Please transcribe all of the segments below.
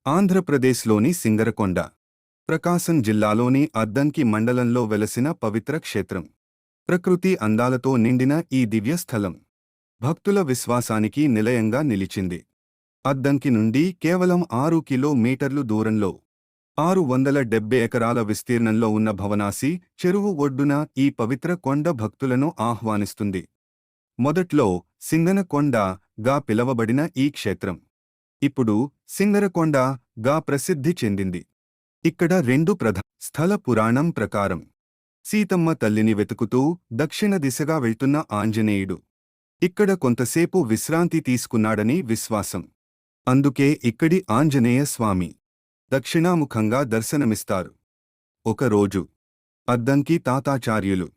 ఆంధ్రప్రదేశ్లోని సింగరకొండ ప్రకాశం జిల్లాలోని అద్దంకి మండలంలో వెలసిన పవిత్ర క్షేత్రం. ప్రకృతి అందాలతో నిండిన ఈ దివ్యస్థలం భక్తుల విశ్వాసానికి నిలయంగా నిలిచింది. అద్దంకి నుండి కేవలం 6 కిలోమీటర్లు దూరంలో 670 ఎకరాల విస్తీర్ణంలో ఉన్న భవనాసి చెరువు ఒడ్డున ఈ పవిత్ర కొండ భక్తులను ఆహ్వానిస్తుంది. మొదట్లో సింగనకొండగా పిలవబడిన ఈ క్షేత్రం ఇప్పుడు సింగరకొండగా ప్రసిద్ధి చెందింది. ఇక్కడ 2 ప్రధాన స్థల పురాణం ప్రకారం సీతమ్మ తల్లిని వెతుకుతూ దక్షిణ దిశగా వెళ్తున్న ఆంజనేయుడు ఇక్కడ కొంతసేపు విశ్రాంతి తీసుకున్నాడని విశ్వాసం. అందుకే ఇక్కడి ఆంజనేయ స్వామి దక్షిణాముఖంగా దర్శనమిస్తారు. ఒకరోజు అద్దంకి తాతాచార్యులు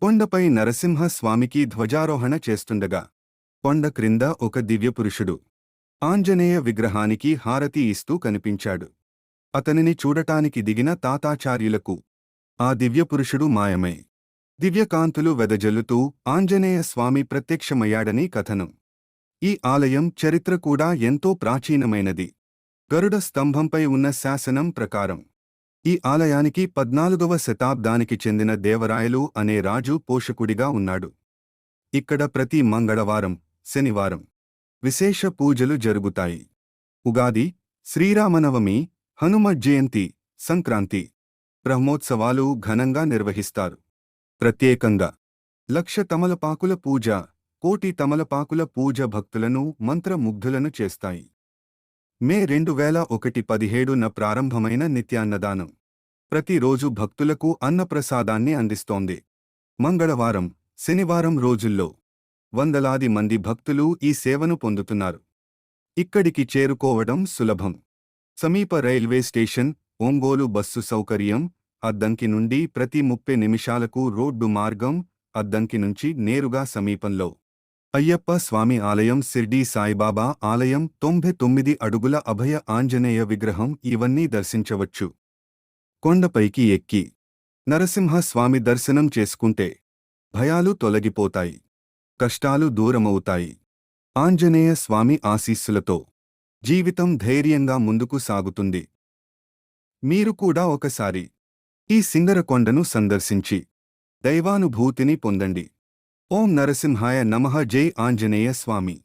కొండపై నరసింహ స్వామికి ధ్వజారోహణ చేస్తుండగా కొండ క్రింద ఒక దివ్యపురుషుడు ఆంజనేయ విగ్రహానికి హారతి ఇస్తూ కనిపించాడు. అతనిని చూడటానికి దిగిన తాతాచార్యులకు ఆ దివ్యపురుషుడు మాయమై దివ్యకాంతులు వెదజల్లుతూ ఆంజనేయ స్వామి ప్రత్యక్షమయ్యాడని కథనం. ఈ ఆలయం చరిత్ర కూడా ఎంతో ప్రాచీనమైనది. గరుడ స్తంభంపై ఉన్న శాసనం ప్రకారం ఈ ఆలయానికి 14వ శతాబ్దానికి చెందిన దేవరాయలు అనే రాజు పోషకుడిగా ఉన్నాడు. ఇక్కడ ప్రతి మంగళవారం, శనివారం విశేష పూజలు జరుగుతాయి. ఉగాది, శ్రీరామనవమి, హనుమ జయంతి, సంక్రాంతి, బ్రహ్మోత్సవాలు ఘనంగా నిర్వహిస్తారు. ప్రత్యేకంగా 1,00,000 తమలపాకుల పూజ, 1,00,00,000 తమలపాకుల పూజ భక్తులను మంత్రముగ్ధులను చేస్తాయి. మే 2017న ప్రారంభమైన నిత్యాన్నదానం ప్రతిరోజు భక్తులకు అన్నప్రసాదాన్ని అందిస్తోంది. మంగళవారం, శనివారం రోజుల్లో వందలాది మంది భక్తులు ఈ సేవను పొందుతున్నారు. ఇక్కడికి చేరుకోవడం సులభం. సమీప రైల్వే స్టేషన్, ఒంగోలు బస్సు సౌకర్యం, అద్దంకి నుండి ప్రతి 30 నిమిషాలకు రోడ్డు మార్గం, అద్దంకి నుంచి నేరుగా సమీపంలో అయ్యప్ప స్వామి ఆలయం, షిర్డీ సాయిబాబా ఆలయం, 99 అడుగుల అభయ ఆంజనేయ విగ్రహం ఇవన్నీ దర్శించవచ్చు. కొండపైకి ఎక్కి నరసింహ స్వామి దర్శనం చేసుకుంటే భయాలు తొలగిపోతాయి, కష్టాలు దూరమవుతాయి. ఆంజనేయ స్వామి ఆశీస్సులతో జీవితం ధైర్యంగా ముందుకు సాగుతుంది. మీరు కూడా ఒకసారి ఈ సింగరకొండను సందర్శించి దైవానుభూతిని పొందండి. ఓం నరసింహాయ నమః. జై ఆంజనేయ స్వామి.